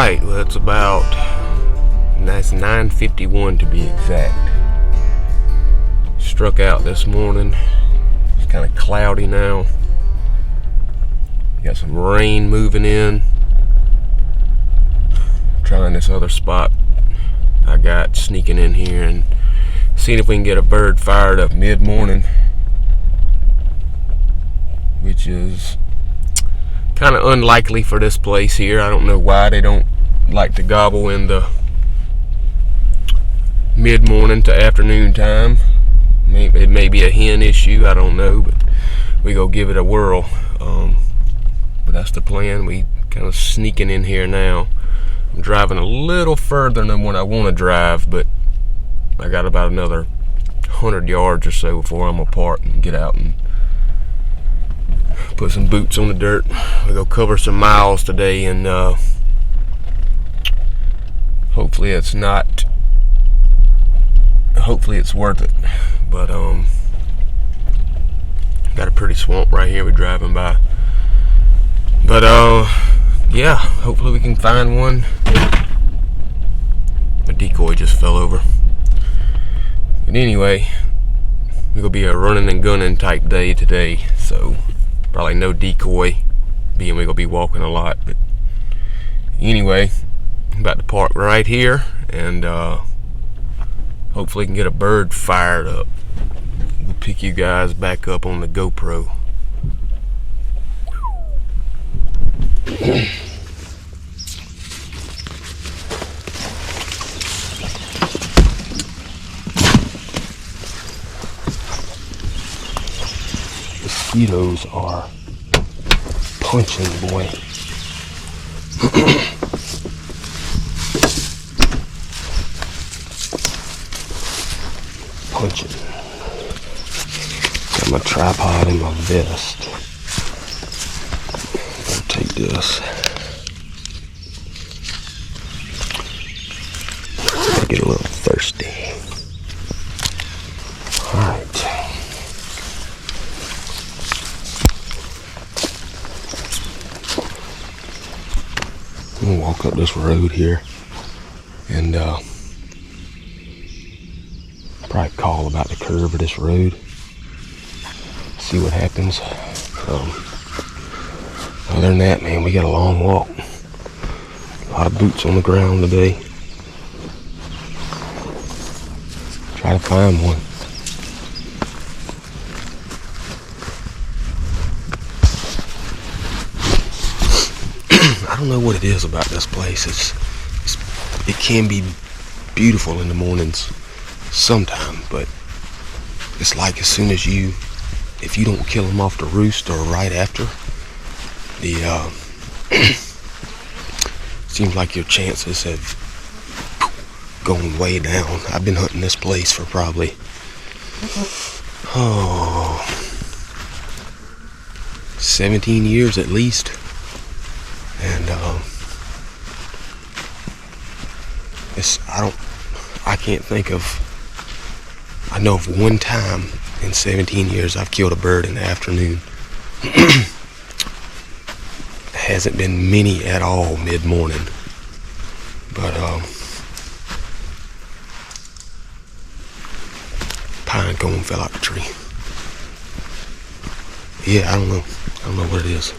Alright, well it's about, that's 9:51 to be exact. Struck out this morning. It's kind of cloudy now. Got some rain moving in. Trying this other spot I got, sneaking in here and seeing if we can get a bird fired up mid-morning, which is kind of unlikely for this place here. I don't know why they don't like to gobble in the mid-morning to afternoon time. Maybe it may be a hen issue, I don't know, but we go give it a whirl. But that's the plan. We kind of sneaking in here now. I'm driving a little further than what I want to drive, but I got about another 100 yards or so before I'm apart and get out and put some boots on the dirt. We'll go cover some miles today, and hopefully it's worth it. But got a pretty swamp right here we're driving by. But yeah, hopefully we can find one. My decoy just fell over. But anyway, we're gonna be a running and gunning type day today, so probably no decoy, being we're gonna be walking a lot. But anyway, I'm about to park right here, and hopefully can get a bird fired up. We'll pick you guys back up on the GoPro. Mosquitoes are punching, boy. Punching. Got my tripod and my vest. I'll take this. I get a little thirsty. Alright. I'm gonna walk up this road here and probably call about the curve of this road, see what happens. Other than that, man, we got a long walk. A lot of boots on the ground today. Try to find one. I don't know what it is about this place. It can be beautiful in the mornings sometime, but it's like as soon as if you don't kill them off the roost or right after, seems like your chances have gone way down. I've been hunting this place for probably 17 years at least, and I know of one time in 17 years I've killed a bird in the afternoon. Hasn't been many at all mid-morning, but pine cone fell out the tree. Yeah, I don't know what it is.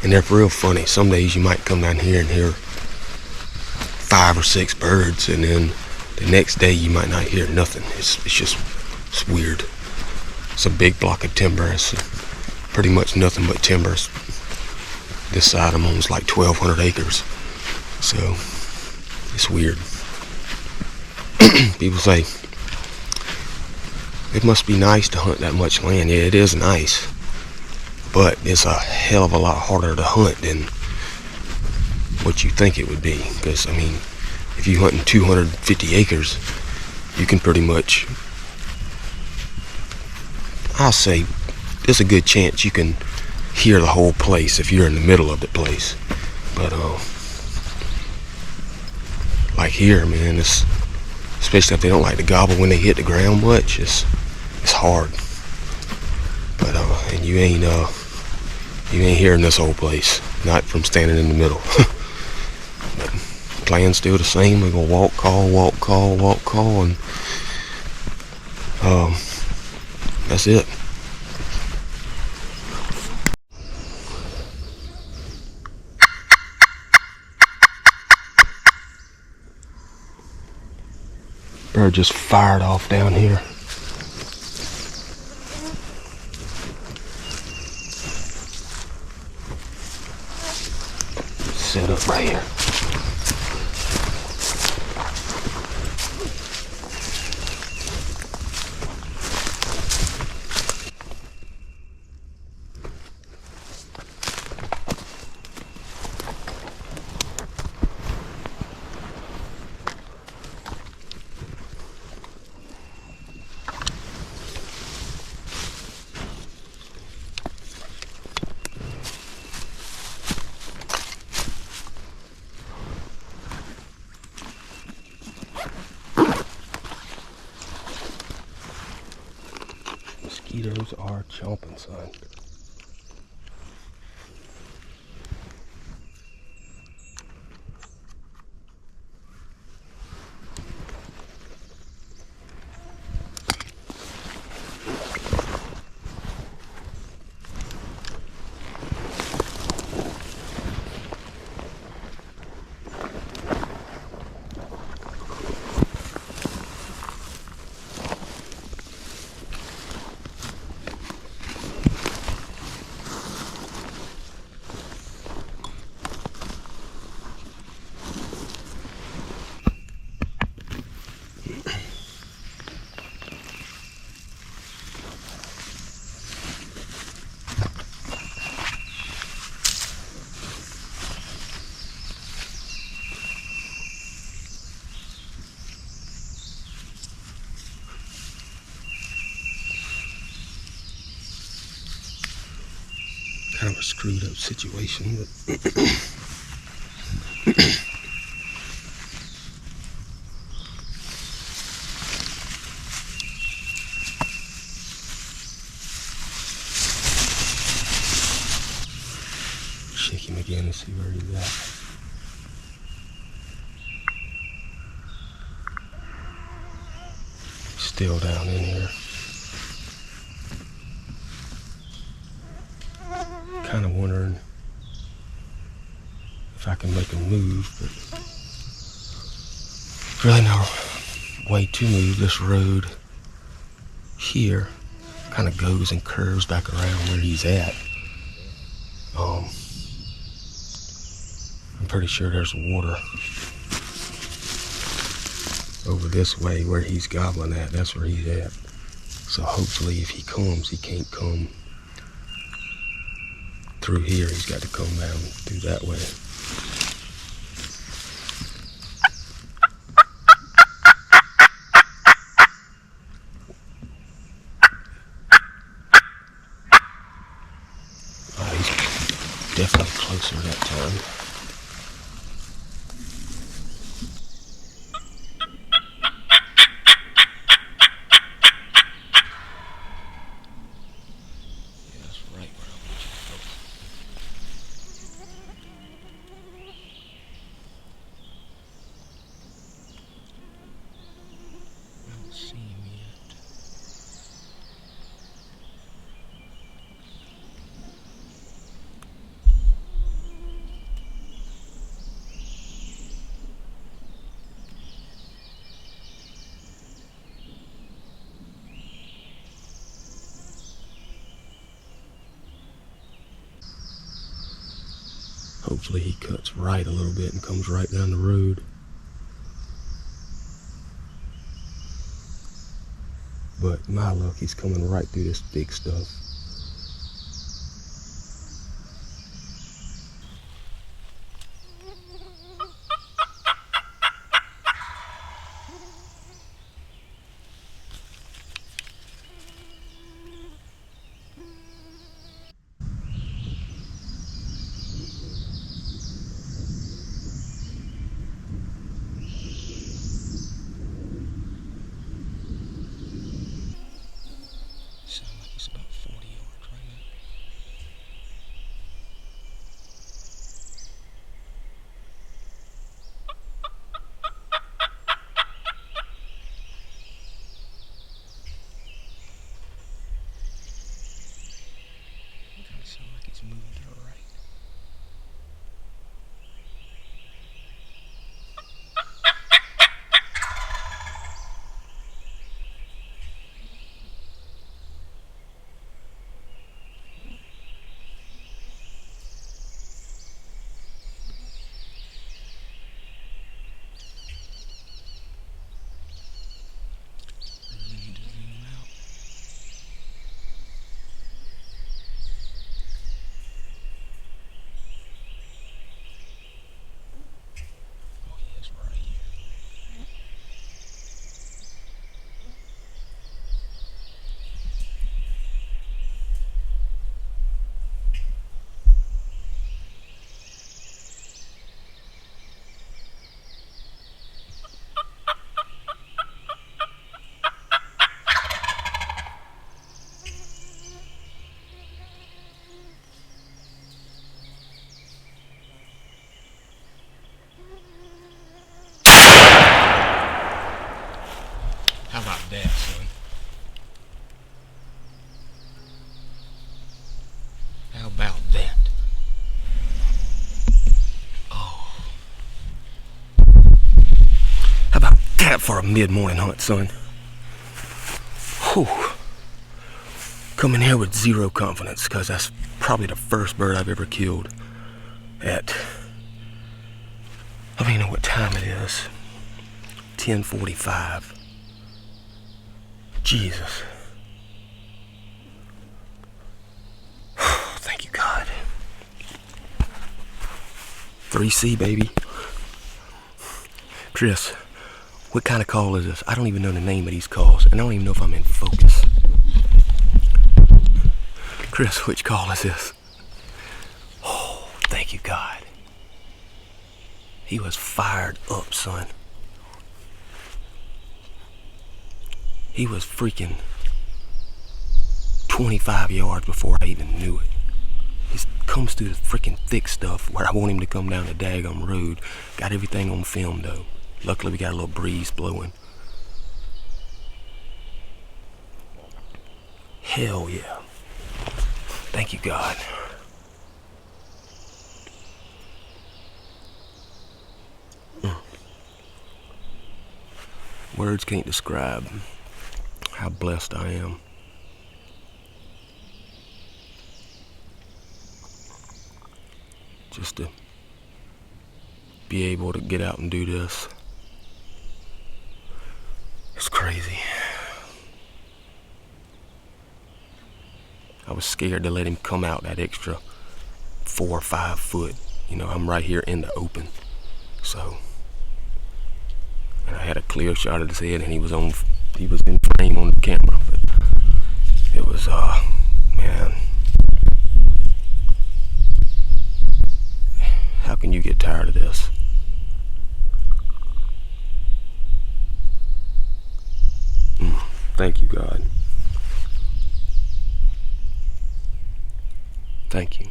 And they're real funny. Some days you might come down here and hear 5 or 6 birds, and then the next day you might not hear nothing. It's weird. It's a big block of timber. It's pretty much nothing but timber. This side I'm almost like 1,200 acres. So it's weird. People say it must be nice to hunt that much land. Yeah, it is nice, but it's a hell of a lot harder to hunt than what you think it would be. Because I mean, if you hunt in 250 acres, you can pretty much, I'll say there's a good chance you can hear the whole place if you're in the middle of the place. But like here, man, it's, especially if they don't like to gobble when they hit the ground much, it's hard. But and you ain't hearing this whole place, not from standing in the middle. But plan's still the same. We're gonna walk, call, walk, call, walk, call, and that's it. Bird just fired off down here. Set up right here. Mosquitoes are chomping, son. Kind of a screwed up situation, but shake him again and see where he's at. Still down in here. Kind of wondering if I can make a move, but really no way to move. This road here kind of goes and curves back around where he's at. I'm pretty sure there's water over this way where he's gobbling at. That's where he's at. So hopefully if he comes, he can't come through here. He's got to come down through that way. He's definitely closer that time. Hopefully he cuts right a little bit and comes right down the road. But my luck, he's coming right through this big stuff. Sound like he's about 40 He's moving to the right. How about that, son? How about that? Oh. How about that for a mid-morning hunt, son? Whew. Coming here with zero confidence, because that's probably the first bird I've ever killed at, I don't even know what time it is. 10:45. Jesus. Thank you, God. 3C, baby. Chris, what kind of call is this? I don't even know the name of these calls, and I don't even know if I'm in focus. Chris, which call is this? Oh, thank you, God. He was fired up, son. He was freaking 25 yards before I even knew it. He comes through the freaking thick stuff where I want him to come down the daggum road. Got everything on film, though. Luckily, we got a little breeze blowing. Hell yeah. Thank you, God. Words can't describe how blessed I am. Just to be able to get out and do this. It's crazy. I was scared to let him come out that extra 4 or 5 foot. You know, I'm right here in the open. So, and I had a clear shot of his head, and he was in frame on the camera. But it was, man. How can you get tired of this? Thank you, God. Thank you.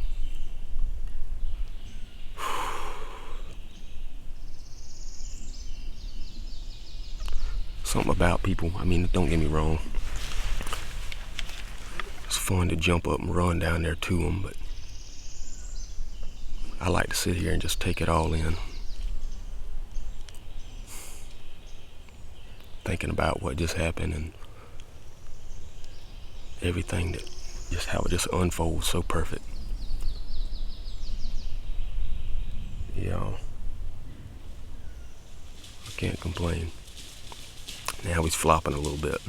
Something about people, I mean, don't get me wrong. It's fun to jump up and run down there to them, but I like to sit here and just take it all in. Thinking about what just happened and everything that just how it just unfolds so perfect. Yeah. I can't complain. Now he's flopping a little bit.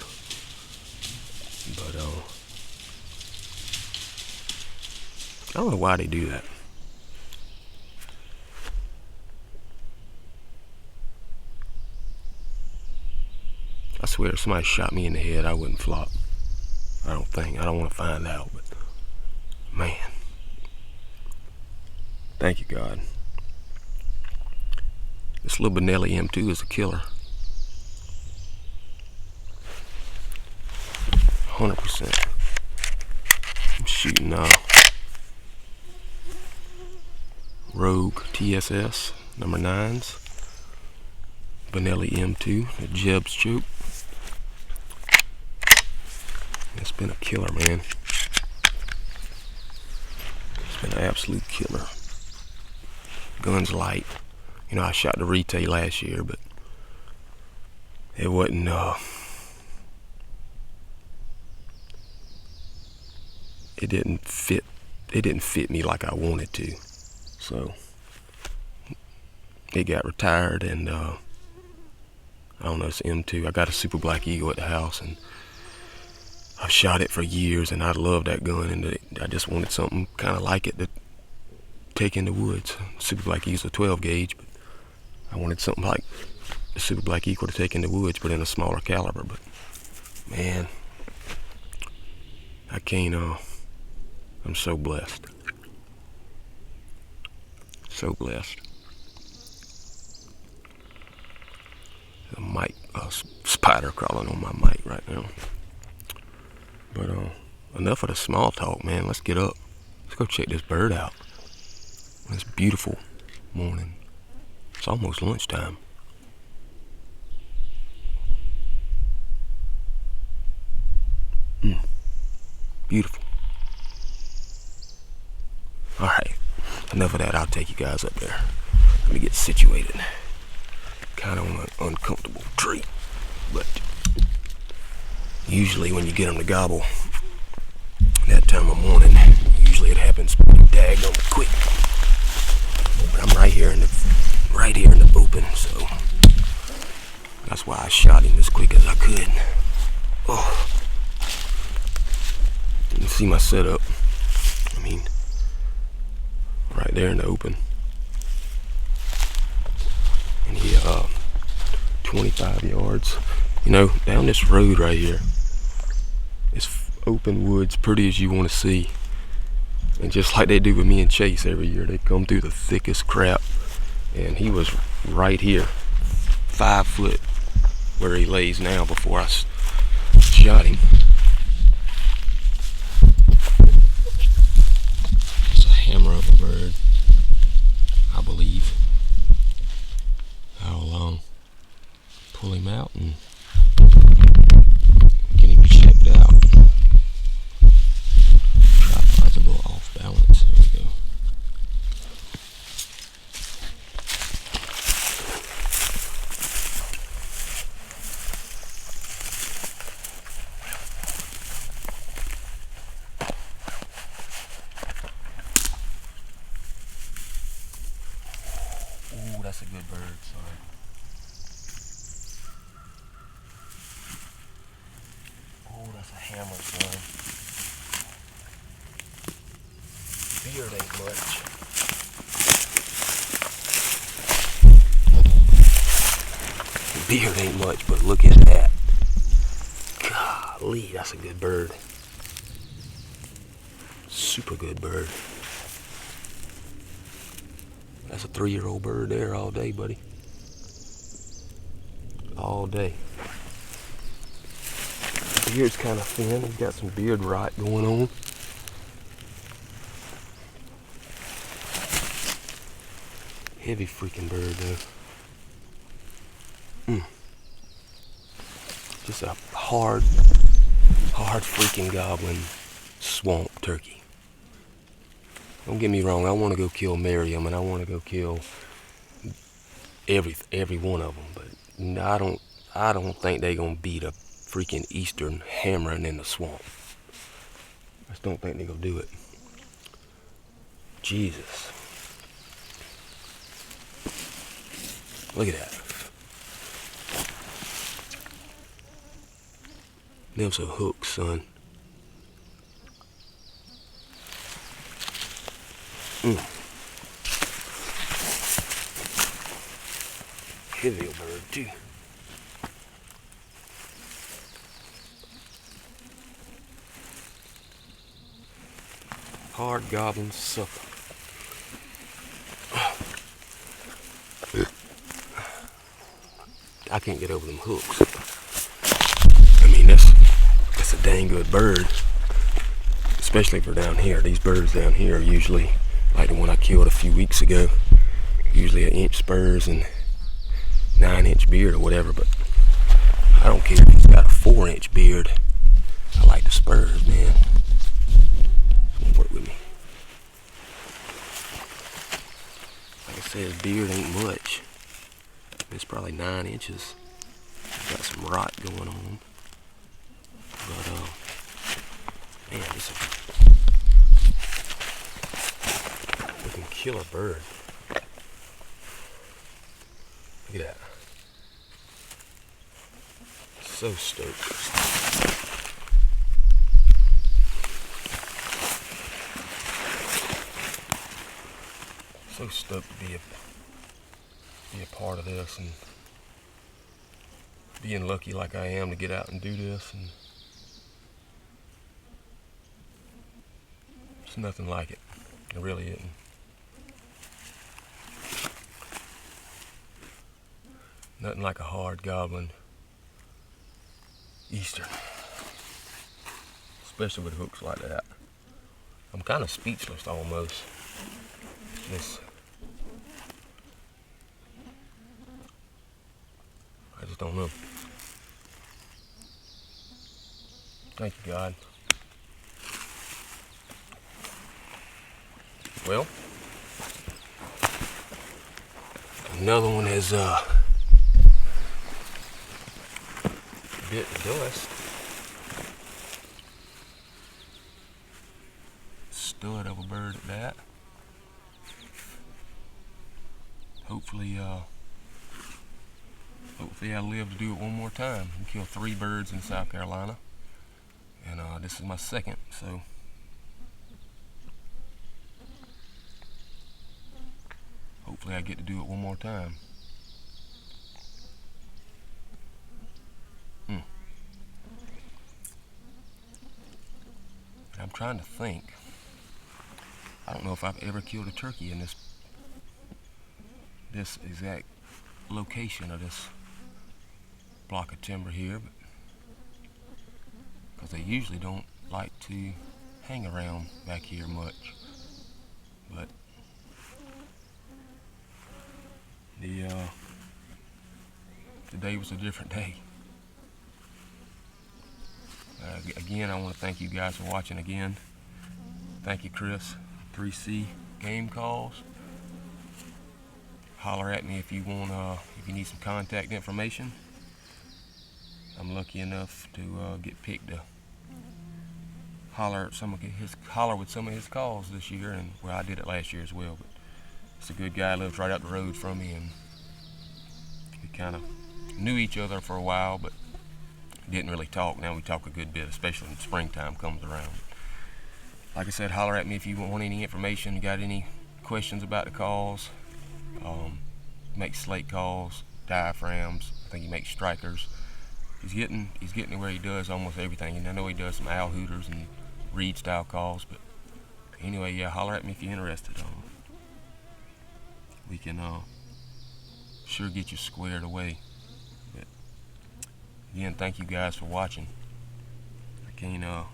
But I don't know why they do that. I swear if somebody shot me in the head, I wouldn't flop. I don't think. I don't want to find out, but man. Thank you, God. This little Benelli M2 is a killer. 100%. I'm shooting Rogue TSS number 9s. Benelli M2, the Jeb's choke. It's been a killer, man. It's an absolute killer. Gun's light. You know, I shot the retail last year, but it wasn't, it didn't fit me like I wanted to. So it got retired, and I don't know, it's M2. I got a Super Black Eagle at the house, and I've shot it for years, and I love that gun, and I just wanted something kind of like it to take in the woods. Super Black Eagle's a 12 gauge, but I wanted something like the Super Black Eagle to take in the woods, but in a smaller caliber. But man, I can't, I'm so blessed. So blessed. A mic, spider crawling on my mic right now. But enough of the small talk, man. Let's get up. Let's go check this bird out. It's beautiful morning. It's almost lunchtime. Beautiful. Alright, enough of that. I'll take you guys up there. Let me get situated. Kind of on an uncomfortable tree, but usually when you get them to gobble that time of morning, usually it happens daggone quick. But I'm right here in the open, so that's why I shot him as quick as I could. Oh, you can see my setup. I mean, right there in the open. And he 25 yards. You know, down this road right here, it's open woods, pretty as you want to see. And just like they do with me and Chase every year, they come through the thickest crap. And he was right here, 5 foot where he lays now before I shot him. It's a hammer of a bird, I believe. I'll pull him out and get him checked out. Tripod's a little off balance. There we go. Ooh, that's a good bird, sorry. Oh, that's a hammer, son. Beard ain't much. Beard ain't much, but look at that. Golly, that's a good bird. Super good bird. That's a 3-year-old bird there all day, buddy. All day. Beard's kind of thin. He's got some beard rot going on. Heavy freaking bird though. Just a hard freaking goblin swamp turkey. Don't get me wrong, I want to go kill Miriam and I want to go kill every one of them, but I don't think they gonna beat a freaking eastern hammering in the swamp. I just don't think they gonna do it. Jesus. Look at that. Them's a hook, son. Heavy bird too. Hard goblin supper. I can't get over them hooks. I mean, that's a dang good bird, especially for down here. These birds down here are usually like the one I killed a few weeks ago. Usually an inch spurs and 9-inch beard or whatever, but I don't care if he's got a 4-inch beard. I like the spurs, man. Come on, work with me. Says beard ain't much. It's probably 9 inches. Got some rot going on. But man, we can kill a bird. Look at that. So stoked. So stoked to be a part of this, and being lucky like I am to get out and do this, and it's nothing like it. It really isn't. Nothing like a hard goblin eastern, especially with hooks like that. I'm kind of speechless almost. I just don't know. Thank you, God. Well, another one is bit dust. Stud of a bird at that. Hopefully I'll live to do it one more time and kill 3 birds in South Carolina. And this is my second, so hopefully I get to do it one more time. I'm trying to think. I don't know if I've ever killed a turkey in this exact location of this block of timber here, because they usually don't like to hang around back here much. But today was a different day. Again, I want to thank you guys for watching again. Thank you, Chris. 3C Game Calls. Holler at me if you want, if you need some contact information. I'm lucky enough to get picked to holler with some of his calls this year, and well, I did it last year as well. But it's a good guy, lives right up the road from me, and we kind of knew each other for a while, but didn't really talk. Now we talk a good bit, especially when springtime comes around. Like I said, holler at me if you want any information, got any questions about the calls. Makes slate calls, diaphragms. I think he makes strikers. He's getting to where he does almost everything. And I know he does some owl hooters and reed style calls. But anyway, yeah, holler at me if you're interested. We can sure get you squared away. But again, thank you guys for watching. I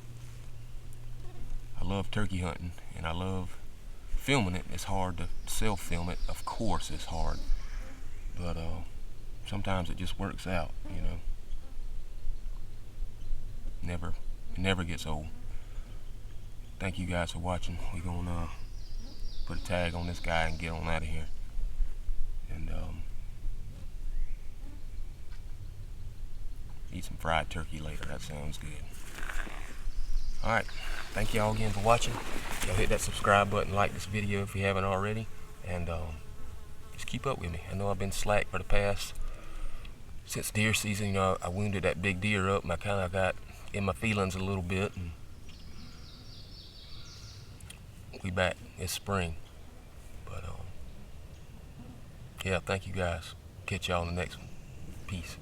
love turkey hunting, and I love filming it. It's hard to self-film it. Of course it's hard. But sometimes it just works out, you know. It never gets old. Thank you guys for watching. We're gonna put a tag on this guy and get on out of here. And eat some fried turkey later. That sounds good. Alright, thank y'all again for watching. Y'all hit that subscribe button, like this video if you haven't already, and just keep up with me. I know I've been slack for the past, since deer season. You know, I wounded that big deer up, and I kind of got in my feelings a little bit, and we back. It's spring. But yeah, thank you guys. Catch y'all in the next one. Peace.